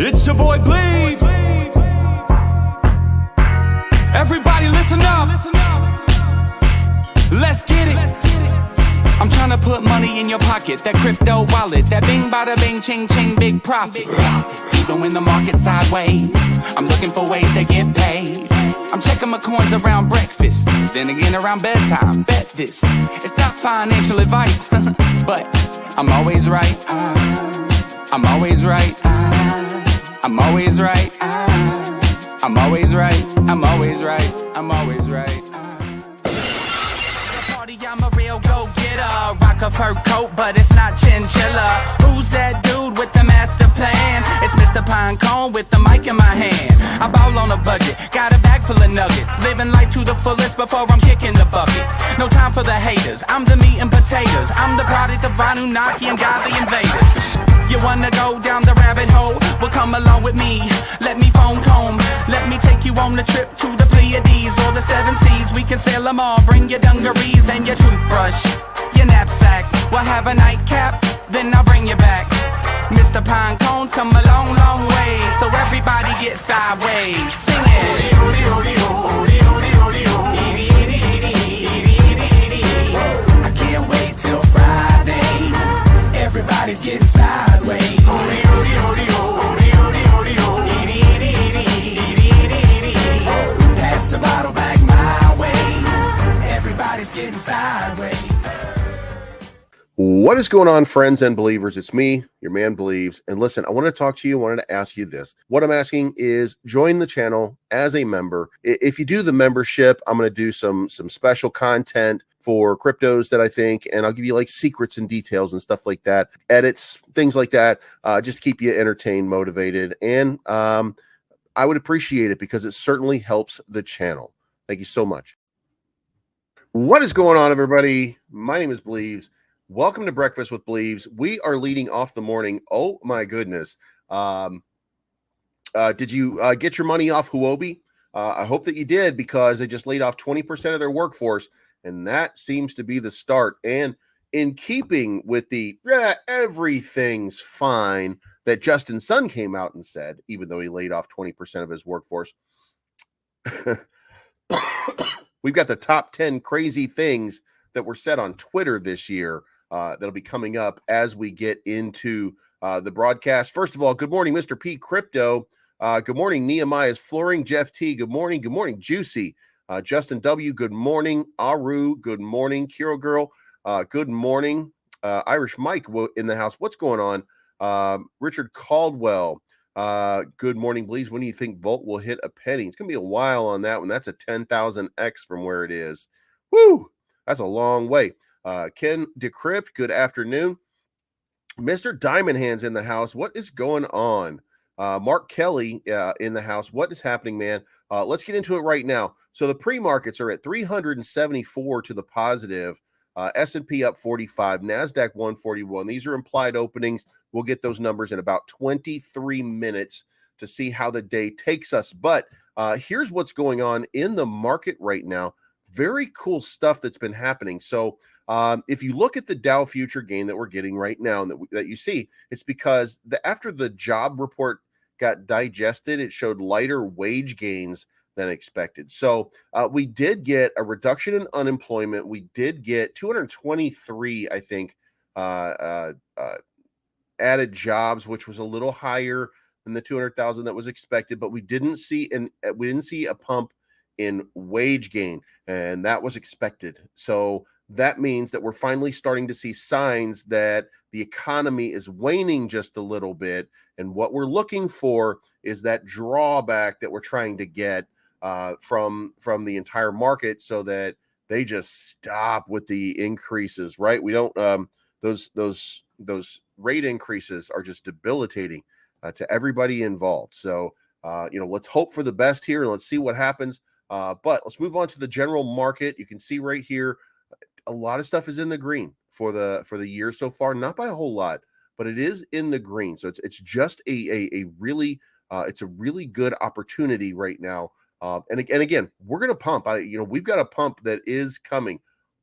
It's your boy Bleed. Everybody listen up. Let's get it. I'm trying to put money in your pocket. That crypto wallet. That bing bada bing ching ching big profit. Even when the market's sideways, I'm looking for ways to get paid. I'm checking my coins around breakfast, then again around bedtime. Bet this, it's not financial advice, but I'm always right. I'm always right. I'm always right. I'm always right. I'm always right. I'm always right. Party, I'm a real go-getter. Rock a fur coat, but it's not chinchilla. Who's that dude with the master plan? It's Mr. Pinecone with the mic in my hand. I ball on a budget, got a bag full of nuggets. Living life to the fullest before I'm kicking the bucket. No time for the haters, I'm the meat and potatoes. I'm the product of Anunnaki and godly invaders. You wanna go down the rabbit hole? Well, come along with me. Let me phone home. Let me take you on a trip to the Pleiades or the seven seas. We can sail them all. Bring your dungarees and your toothbrush, your knapsack. We'll have a nightcap, then I'll bring you back. Mr. Pinecone's come a long, long way, so everybody get sideways. Sing it. I can't wait till Friday. Everybody's getting sideways. Pass the bottle back my way. Everybody's getting sideways. What is going on, friends and believers? It's me, your man Believes. And listen, I want to talk to you. I wanted to ask you this. What I'm asking is join the channel as a member. If you do the membership, I'm going to do some special content for cryptos that I think, and I'll give you like secrets and details and stuff like that, edits, things like that, just to keep you entertained, motivated. And I would appreciate it because it certainly helps the channel. Thank you so much. What is going on, everybody? My name is Believes. Welcome to Breakfast with Believes. We are leading off the morning. Oh my goodness. Did you get your money off Huobi? I hope that you did, because they just laid off 20% of their workforce, and that seems to be the start. And in keeping with the everything's fine that Justin Sun came out and said, even though he laid off 20% of his workforce, we've got the top 10 crazy things that were said on Twitter this year. That'll be coming up as we get into the broadcast. First of all, good morning, Mr. P Crypto. Good morning, Nehemiah's Flooring. Jeff T, good morning. Good morning, Juicy. Justin W, good morning. Aru, good morning. Kiro Girl, good morning. Irish Mike in the house. What's going on? Richard Caldwell, good morning, please. When do you think Volt will hit a penny? It's going to be a while on that one. That's a 10,000x from where it is. Woo! That's a long way. Ken Decrypt, good afternoon. Mr. Diamond Hands in the house. What is going on? Mark Kelly in the house. What is happening, man? Let's get into it right now. So the pre-markets are at 374 to the positive. S&P up 45, NASDAQ 141. These are implied openings. We'll get those numbers in about 23 minutes to see how the day takes us. But here's what's going on in the market right now. Very cool stuff that's been happening. So if you look at the Dow future gain that we're getting right now and that you see, it's because after the job report got digested, it showed lighter wage gains than expected. So we did get a reduction in unemployment. We did get 223, I think, added jobs, which was a little higher than the 200,000 that was expected. But we didn't see a pump in wage gain, and that was expected. So that means that we're finally starting to see signs that the economy is waning just a little bit. And what we're looking for is that drawback that we're trying to get from the entire market, so that they just stop with the increases, right? We don't those rate increases are just debilitating to everybody involved. So let's hope for the best here and let's see what happens. But let's move on to the general market. You can see right here, a lot of stuff is in the green for the year so far, not by a whole lot, but it is in the green. So it's just a really it's a really good opportunity right now. And again, we're going to pump. We've got a pump that is coming.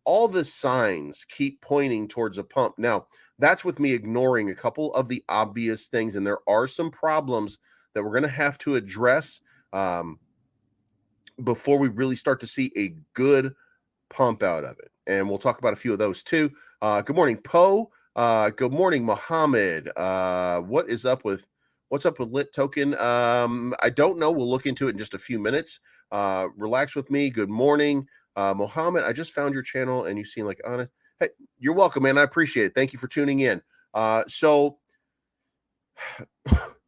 all the signs keep pointing towards a pump. Now, that's with me ignoring a couple of the obvious things, and there are some problems that we're going to have to address before we really start to see a good pump out of it. And we'll talk about a few of those too. Good morning, Poe. Good morning, Mohammed. What's up with Lit Token? I don't know. We'll look into it in just a few minutes. Relax with me. Good morning, Mohammed. I just found your channel and you seem like honest. Hey, you're welcome, man. I appreciate it. Thank you for tuning in. So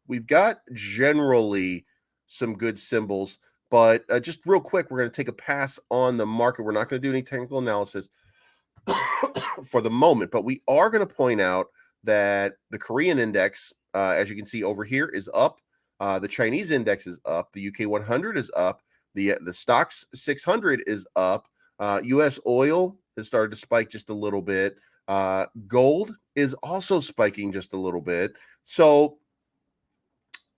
we've got generally some good symbols, but just real quick, we're going to take a pass on the market. We're not going to do any technical analysis for the moment, but we are going to point out that the Korean index, as you can see over here, is up. The Chinese index is up. The UK 100 is up. The Stocks 600 is up. US oil has started to spike just a little bit. Gold is also spiking just a little bit. So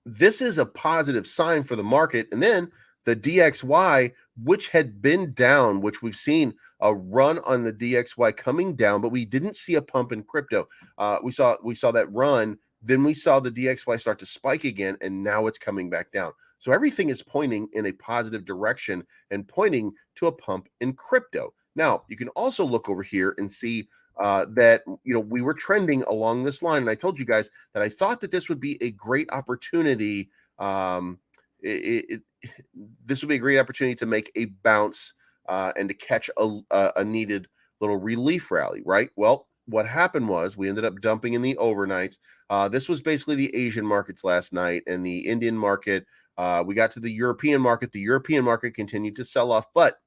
this is a positive sign for the market. And then the DXY, which had been down, which we've seen a run on the DXY coming down, but we didn't see a pump in crypto. We saw that run, then we saw the DXY start to spike again, and now it's coming back down. So everything is pointing in a positive direction and pointing to a pump in crypto. Now, you can also look over here and see that we were trending along this line, and I told you guys that I thought that this would be a great opportunity. This would be a great opportunity to make a bounce and to catch a needed little relief rally, right? Well, what happened was we ended up dumping in the overnights. This was basically the Asian markets last night and the Indian market. We got to the European market. The European market continued to sell off, but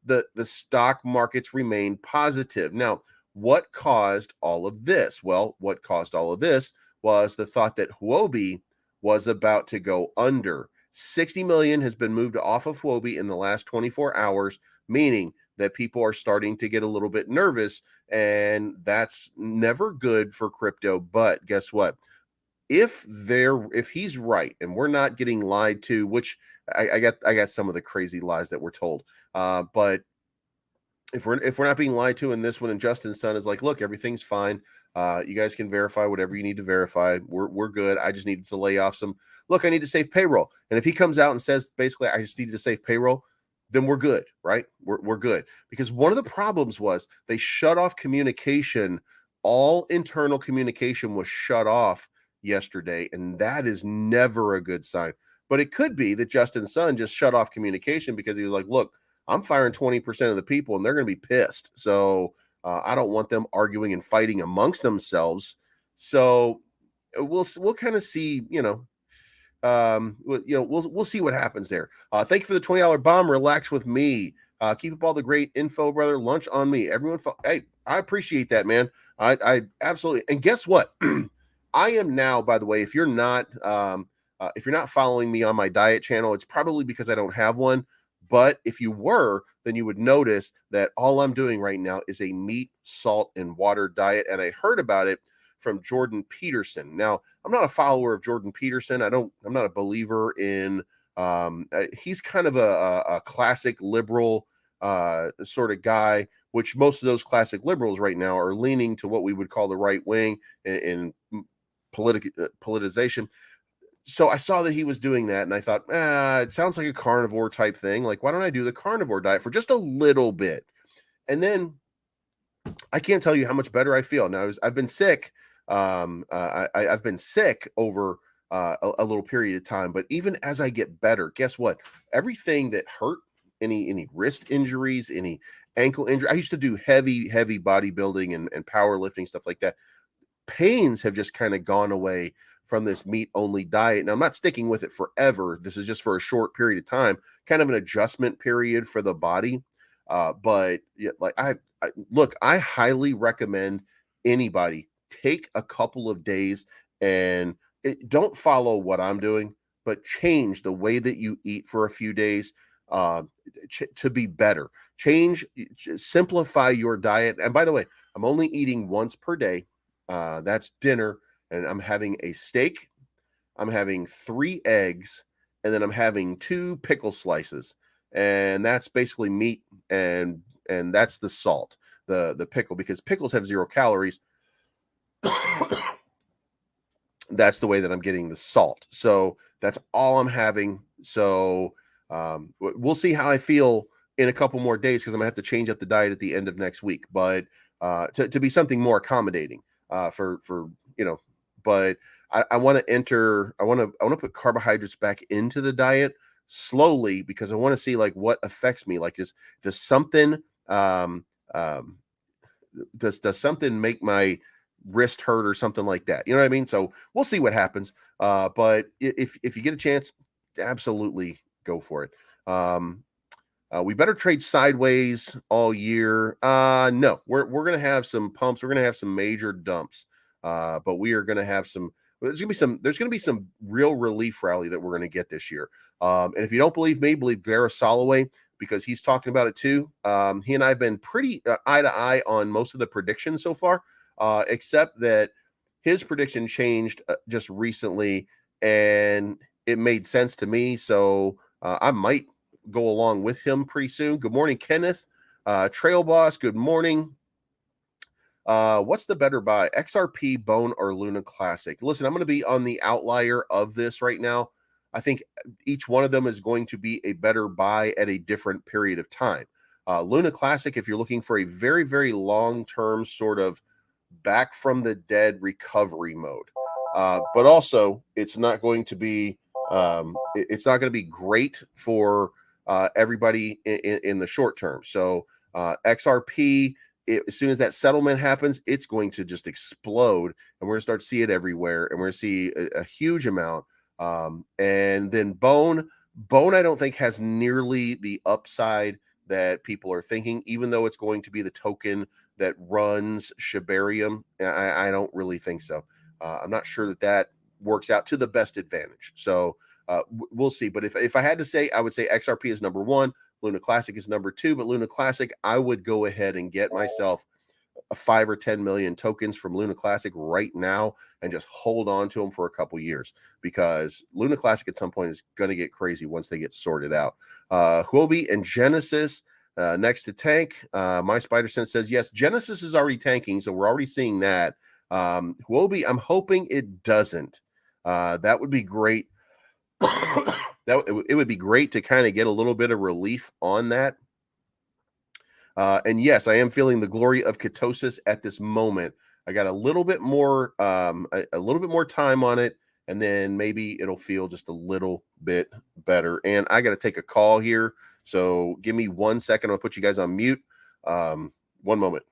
the stock markets remained positive. Now, what caused all of this? Well, what caused all of this was the thought that Huobi was about to go under. 60 million has been moved off of Huobi in the last 24 hours, meaning that people are starting to get a little bit nervous, and that's never good for crypto. But guess what? If he's right and we're not getting lied to, which I got some of the crazy lies that we're told, but if we're not being lied to in this one, and Justin's son is like, look, everything's fine. You guys can verify whatever you need to verify. We're good. I just needed to lay off some. Look, I need to save payroll. And if he comes out and says basically I just needed to save payroll, then we're good, right? We're good. Because one of the problems was they shut off communication. All internal communication was shut off yesterday, and that is never a good sign. But it could be that Justin's son just shut off communication because he was like, look, I'm firing 20% of the people and they're going to be pissed. So I don't want them arguing and fighting amongst themselves. So we'll kind of see, we'll see what happens there. Thank you for the $20 bomb. Relax with me. Keep up all the great info, brother. Lunch on me. Everyone. Hey, I appreciate that, man. I absolutely. And guess what? I am now, by the way, if you're not following me on my diet channel, it's probably because I don't have one. But if you were, then you would notice that all I'm doing right now is a meat, salt, and water diet. And I heard about it from Jordan Peterson. Now, I'm not a follower of Jordan Peterson. I'm not a believer in, he's kind of a classic liberal sort of guy, which most of those classic liberals right now are leaning to what we would call the right wing in politicization. So I saw that he was doing that, and I thought, it sounds like a carnivore type thing. Like, why don't I do the carnivore diet for just a little bit? And then I can't tell you how much better I feel. Now, I've been sick. I've been sick over a little period of time, but even as I get better, guess what? Everything that hurt, any wrist injuries, any ankle injury, I used to do heavy bodybuilding and powerlifting, stuff like that. Pains have just kind of gone away from this meat only diet. Now, I'm not sticking with it forever. This is just for a short period of time, kind of an adjustment period for the body. But yeah, like I highly recommend anybody take a couple of days and don't follow what I'm doing, but change the way that you eat for a few days to be better. Simplify your diet. And by the way, I'm only eating once per day. That's dinner. And I'm having a steak, I'm having 3 eggs, and then I'm having 2 pickle slices. And that's basically meat and and that's the salt, the pickle, because pickles have 0 calories. That's the way that I'm getting the salt. So that's all I'm having. So we'll see how I feel in a couple more days, because I'm gonna have to change up the diet at the end of next week, but to be something more accommodating for but I want to put carbohydrates back into the diet slowly, because I want to see like what affects me. Like, does something um, um, does something make my wrist hurt or something like that? You know what I mean? So we'll see what happens. But if you get a chance, absolutely go for it. We better trade sideways all year. No, we're gonna have some pumps. We're gonna have some major dumps. But we are gonna have some. There's gonna be some real relief rally that we're gonna get this year. And if you don't believe me, believe Vera Soloway, because he's talking about it too. He and I have been pretty eye to eye on most of the predictions so far, except that his prediction changed just recently, and it made sense to me. So I might go along with him pretty soon. Good morning, Kenneth. Trail Boss, good morning. What's the better buy, XRP, Bone, or Luna Classic? Listen, I'm going to be on the outlier of this right now. I think each one of them is going to be a better buy at a different period of time. Luna Classic, if you're looking for a very, very long-term sort of back from the dead recovery mode. But also, it's not going to be great for everybody in the short term. So XRP, as soon as that settlement happens, it's going to just explode, and we're going to start to see it everywhere, and we're going to see a huge amount. And then Bone, I don't think has nearly the upside that people are thinking, even though it's going to be the token that runs Shibarium. I don't really think so. I'm not sure that works out to the best advantage. So we'll see. But if I had to say, I would say XRP is number 1, Luna Classic is number 2. But Luna Classic, I would go ahead and get myself 5 or 10 million tokens from Luna Classic right now and just hold on to them for a couple years, because Luna Classic at some point is going to get crazy once they get sorted out. Huobi and Genesis next to tank. My Spider Sense says yes, Genesis is already tanking, so we're already seeing that. Huobi, I'm hoping it doesn't. That would be great. It would be great to kind of get a little bit of relief on that. And yes, I am feeling the glory of ketosis at this moment. I got a little bit more time on it, and then maybe it'll feel just a little bit better. And I got to take a call here, so give me 1 second. I'll put you guys on mute. 1 moment.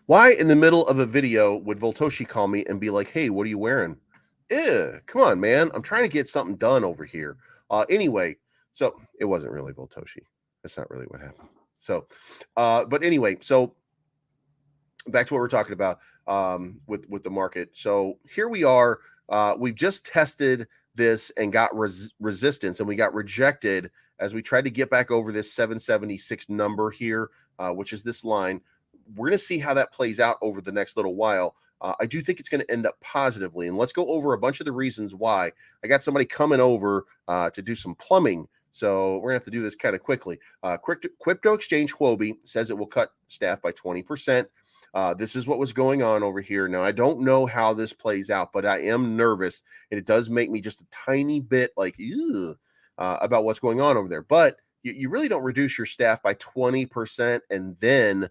Why in the middle of a video would Voltoshi call me and be like, "Hey, what are you wearing?" Come on, man. I'm trying to get something done over here. Anyway, so it wasn't really Voltoshi. That's not really what happened. So, but anyway, so back to what we're talking about with the market. So here we are. We've just tested this and got resistance, and we got rejected as we tried to get back over this 776 number here, which is this line. We're going to see how that plays out over the next little while. I do think it's going to end up positively, and let's go over a bunch of the reasons why. I got somebody coming over to do some plumbing, so we're going to have to do this kind of quickly. Crypto exchange Huobi says it will cut staff by 20%. This is what was going on over here. Now, I don't know how this plays out, but I am nervous, and it does make me just a tiny bit like, about what's going on over there. But you really don't reduce your staff by 20% and then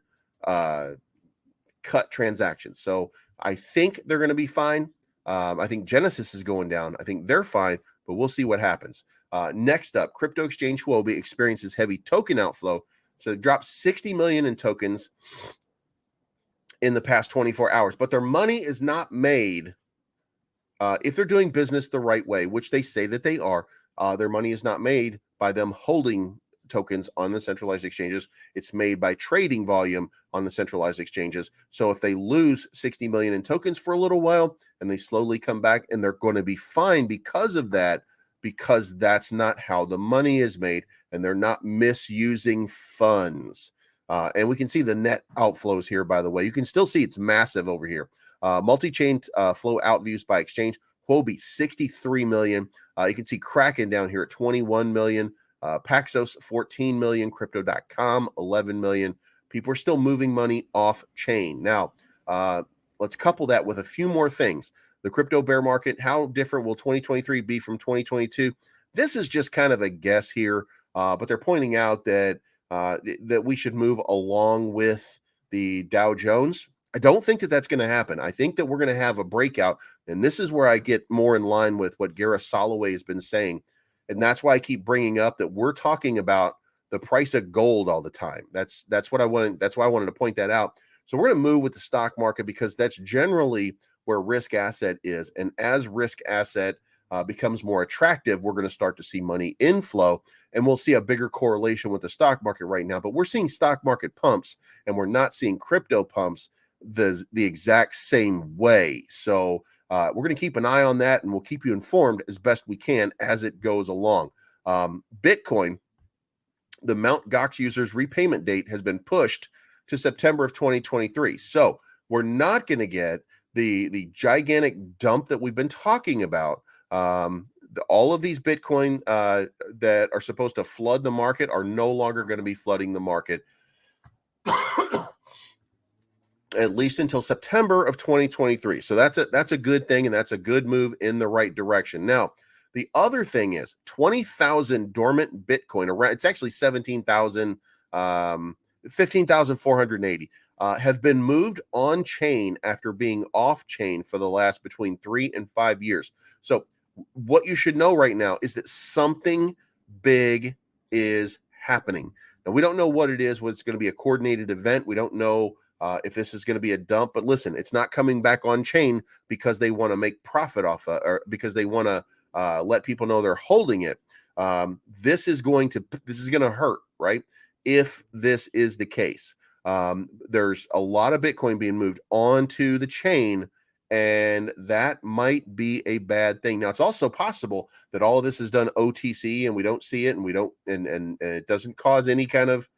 cut transactions. So I think they're going to be fine. I think Genesis is going down. I think they're fine, but we'll see what happens. Next up, crypto exchange Huobi experiences heavy token outflow. So it dropped 60 million in tokens in the past 24 hours, but their money is not made if they're doing business the right way, which they say that they are. Their money is not made by them holding tokens on the centralized exchanges. It's made by trading volume on the centralized exchanges. So if they lose 60 million in tokens for a little while and they slowly come back, and they're going to be fine because of that, because that's not how the money is made, and they're not misusing funds. And we can see the net outflows here, by the way. You can still see it's massive over here. Multi-chain flow out views by exchange. Huobi, 63 million. You can see Kraken down here at 21 million. Paxos, 14 million. Crypto.com, 11 million. People are still moving money off chain. Now, let's couple that with a few more things. The crypto bear market, how different will 2023 be from 2022? This is just kind of a guess here, but they're pointing out that that we should move along with the Dow Jones. I don't think that that's going to happen. I think that we're going to have a breakout, and this is where I get more in line with what Gareth Soloway has been saying, and that's why I keep bringing up that we're talking about the price of gold all the time. That's what I wanted. That's why I wanted to point that out. So we're going to move with the stock market because that's generally where risk asset is, and as risk asset becomes more attractive, we're going to start to see money inflow, and we'll see a bigger correlation with the stock market right now. But we're seeing stock market pumps, and we're not seeing crypto pumps the exact same way. So we're going to keep an eye on that, and we'll keep you informed as best we can as it goes along. Bitcoin, the Mt. Gox users repayment date has been pushed to September of 2023. So we're not going to get the gigantic dump that we've been talking about. All of these Bitcoin that are supposed to flood the market are no longer going to be flooding the market, at least until September of 2023. So that's a good thing, and that's a good move in the right direction. Now, the other thing is 20,000 dormant Bitcoin, around, it's actually 17,000, 15,480, have been moved on chain after being off chain for the last between 3 and 5 years. So what you should know right now is that something big is happening. Now, we don't know what it is, whether it's going to be a coordinated event. We don't know if this is going to be a dump, but listen, it's not coming back on chain because they want to make profit off or because they want to let people know they're holding it. This is going to hurt, right? If this is the case, there's a lot of Bitcoin being moved onto the chain, and that might be a bad thing. Now, it's also possible that all of this is done OTC and we don't see it, and we don't, and it doesn't cause any kind of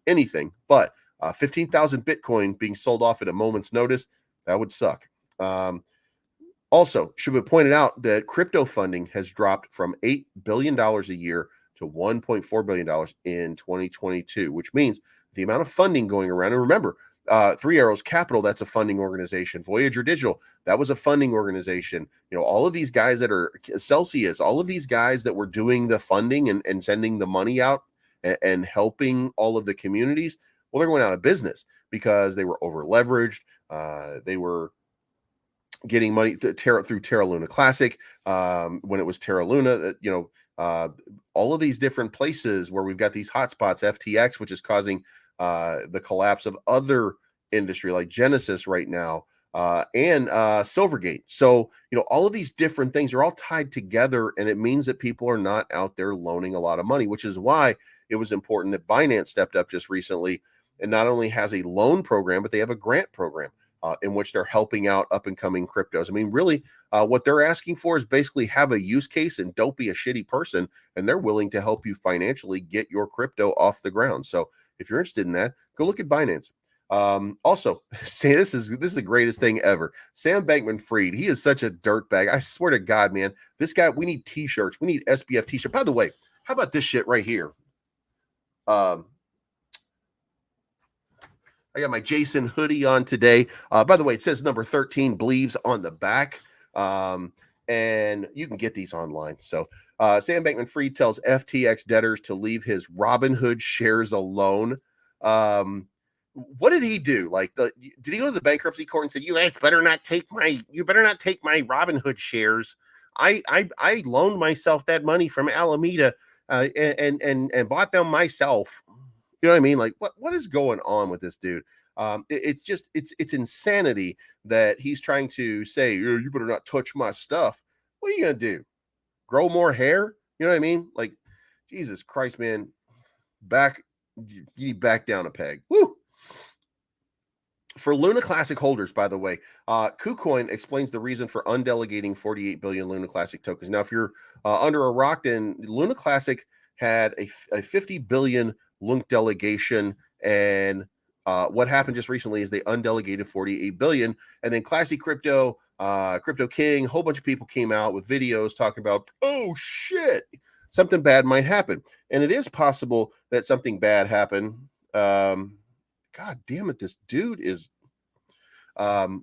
anything. But 15,000 Bitcoin being sold off at a moment's notice, that would suck. Also, should be pointed out that crypto funding has dropped from $8 billion a year to $1.4 billion in 2022, which means the amount of funding going around. And remember, Three Arrows Capital, that's a funding organization. Voyager Digital, that was a funding organization. You know, all of these guys that are Celsius, all of these guys that were doing the funding and sending the money out and helping all of the communities, well, they're going out of business because they were over leveraged. They were getting money through Terra Luna Classic when it was Terra Luna. All of these different places where we've got these hotspots, FTX, which is causing the collapse of other industry like Genesis right now. and Silvergate. So, all of these different things are all tied together, and it means that people are not out there loaning a lot of money, which is why it was important that Binance stepped up just recently and not only has a loan program, but they have a grant program in which they're helping out up and coming cryptos. I mean, really, what they're asking for is basically have a use case and don't be a shitty person, and they're willing to help you financially get your crypto off the ground. So if you're interested in that, go look at Binance. Also, say this is the greatest thing ever. Sam Bankman-Fried, he is such a dirtbag. I swear to God, man, this guy, we need t-shirts. We need SBF t-shirt. By the way, how about this shit right here? I got my Jason hoodie on today. By the way, it says number 13 believes on the back. And you can get these online. So Sam Bankman-Fried tells FTX debtors to leave his Robinhood shares alone. What did he do? Did he go to the bankruptcy court and say, "You guys better not take my Robinhood shares. I loaned myself that money from Alameda and bought them myself." You know what I mean? Like, what is going on with this dude? It's insanity that he's trying to say, "You better not touch my stuff." What are you gonna do? Grow more hair? You know what I mean? Like, Jesus Christ, man. You need back down a peg. Woo! For Luna Classic holders, by the way, KuCoin explains the reason for undelegating 48 billion Luna Classic tokens. Now, if you're under a rock, then Luna Classic had a 50 billion LUNC delegation, and what happened just recently is they undelegated 48 billion, and then Classy Crypto, Crypto King, a whole bunch of people came out with videos talking about, oh shit, something bad might happen, and it is possible that something bad happened. God damn it, this dude is so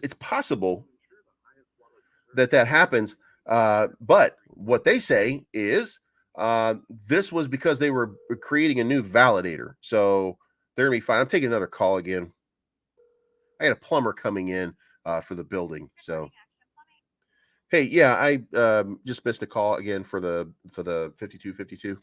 it's possible that happens, but what they say is this was because they were creating a new validator, so they're gonna be fine. I'm taking another call again. I got a plumber coming in for the building. So hey, yeah, I just missed a call again for the 5252.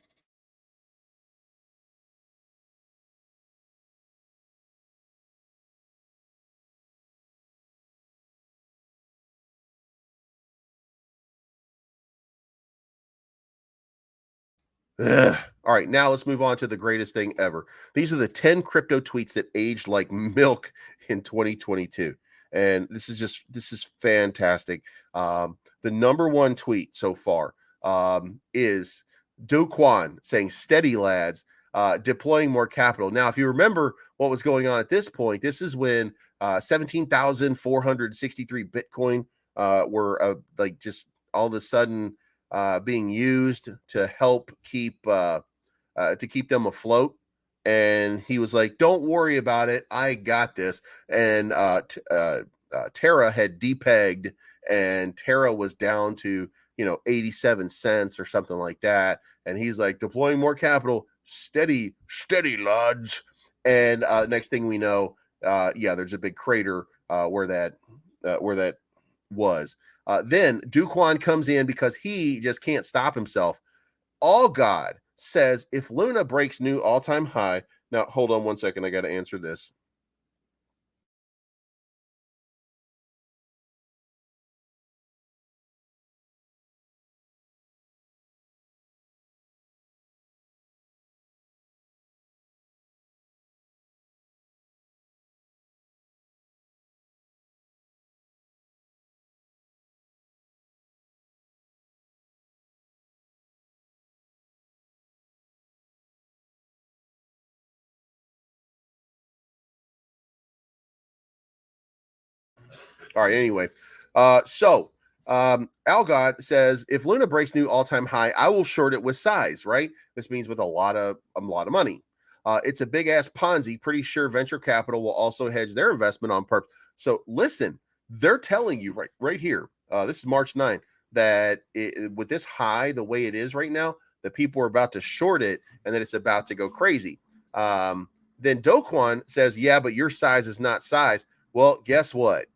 Ugh. All right, now let's move on to the greatest thing ever. These are the 10 crypto tweets that aged like milk in 2022. And this is fantastic. The number one tweet so far is Do Kwon saying, "Steady lads, deploying more capital." Now, if you remember what was going on at this point, this is when 17,463 Bitcoin were like just all of a sudden being used to help keep them afloat. And he was like, "Don't worry about it, I got this." And Terra had depegged, and Terra was down to 87 cents or something like that. And he's like, "Deploying more capital, steady lads." And next thing we know, there's a big crater where that was. Then Duquan comes in because he just can't stop himself. All God says, if Luna breaks new all-time high. Now, hold on one second. I got to answer this. All right. Anyway, Algod says, if Luna breaks new all-time high, I will short it with size. Right. This means with a lot of money. It's a big ass Ponzi. Pretty sure venture capital will also hedge their investment on purpose. So listen, they're telling you right here. This is March 9th that with this high the way it is right now, that people are about to short it and that it's about to go crazy. Then Doquan says, "Yeah, but your size is not size." Well, guess what?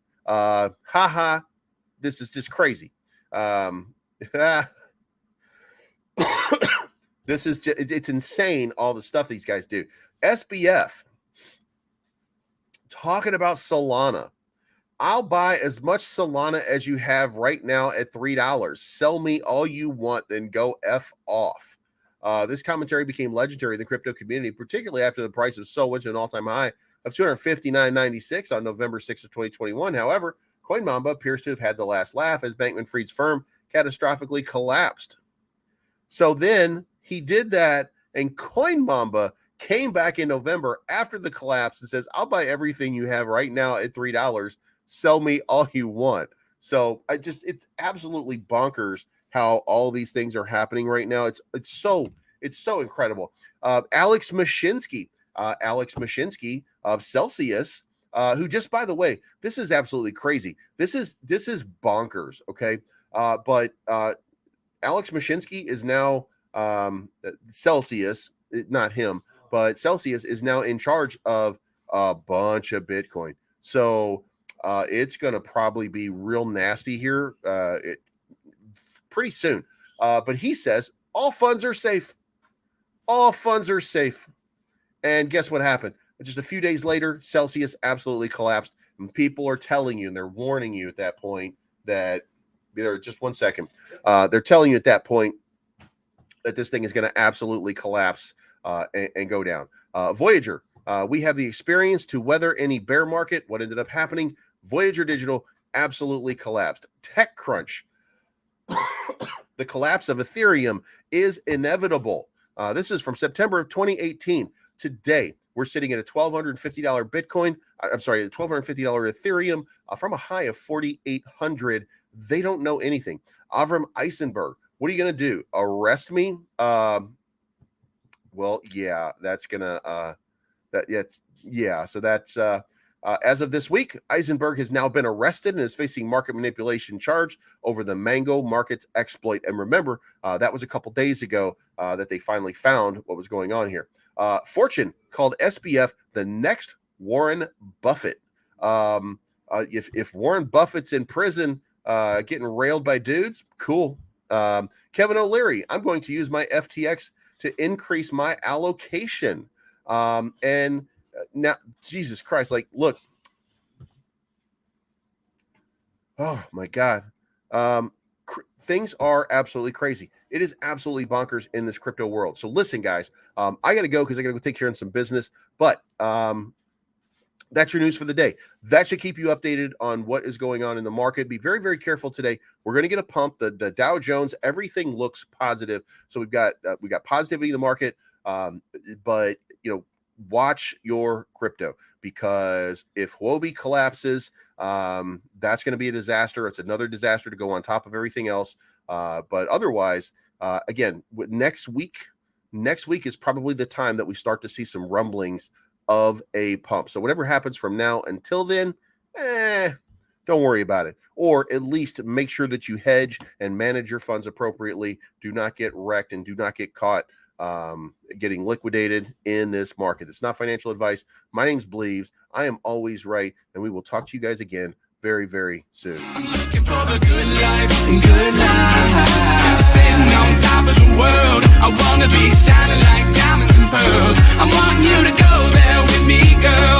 This is just crazy. This is it's insane, all the stuff these guys do. SBF talking about Solana. I'll buy as much Solana as you have right now at $3. Sell me all you want, then go F off. This commentary became legendary in the crypto community, particularly after the price of SOL went to an all-time high of $259.96 on November 6th of 2021. However, CoinMamba appears to have had the last laugh as Bankman-Fried's firm catastrophically collapsed. So then he did that, and CoinMamba came back in November after the collapse and says, I'll buy everything you have right now at $3. Sell me all you want. So it's absolutely bonkers how all these things are happening right now. It's so incredible. Alex Mashinsky of Celsius, who just, by the way, this is absolutely crazy. This is bonkers. Okay. But Alex Mashinsky is now Celsius, not him, but Celsius is now in charge of a bunch of Bitcoin. So it's going to probably be real nasty here pretty soon. But he says all funds are safe. All funds are safe. And guess what happened? Just a few days later, Celsius absolutely collapsed. And people are telling you, and they're warning you at that point that, just 1 second, they're telling you at that point that this thing is going to absolutely collapse and go down. Voyager, we have the experience to weather any bear market. What ended up happening? Voyager Digital absolutely collapsed. TechCrunch, the collapse of Ethereum is inevitable. This is from September of 2018. Today, we're sitting at a $1,250 Bitcoin. I'm sorry, a $1,250 Ethereum from a high of 4,800. They don't know anything. Avram Eisenberg, what are you going to do? Arrest me? Well, yeah, that's gonna So that's as of this week, Eisenberg has now been arrested and is facing market manipulation charge over the Mango Markets exploit. And remember, that was a couple days ago that they finally found what was going on here. Fortune called SBF the next Warren Buffett. If Warren Buffett's in prison getting railed by dudes, cool. Kevin O'Leary, I'm going to use my FTX to increase my allocation. And now, Jesus Christ, like, look. Oh, my God. Things are absolutely crazy. It is absolutely bonkers in this crypto world. So listen, guys, I got to go because I got to go take care of some business. But that's your news for the day. That should keep you updated on what is going on in the market. Be very, very careful today. We're going to get a pump. The Dow Jones, everything looks positive. So we've got positivity in the market. But watch your crypto, because if Huobi collapses, that's going to be a disaster. It's another disaster to go on top of everything else. But otherwise, again, next week is probably the time that we start to see some rumblings of a pump. So whatever happens from now until then, don't worry about it. Or at least make sure that you hedge and manage your funds appropriately. Do not get wrecked and do not get caught getting liquidated in this market. It's not financial advice. My name's Bleaves. I am always right, and we will talk to you guys again very, very soon. I'm looking for the good life, sitting on top of the world. I wanna be shining like diamonds and pearls. I want you to go there with me, girl.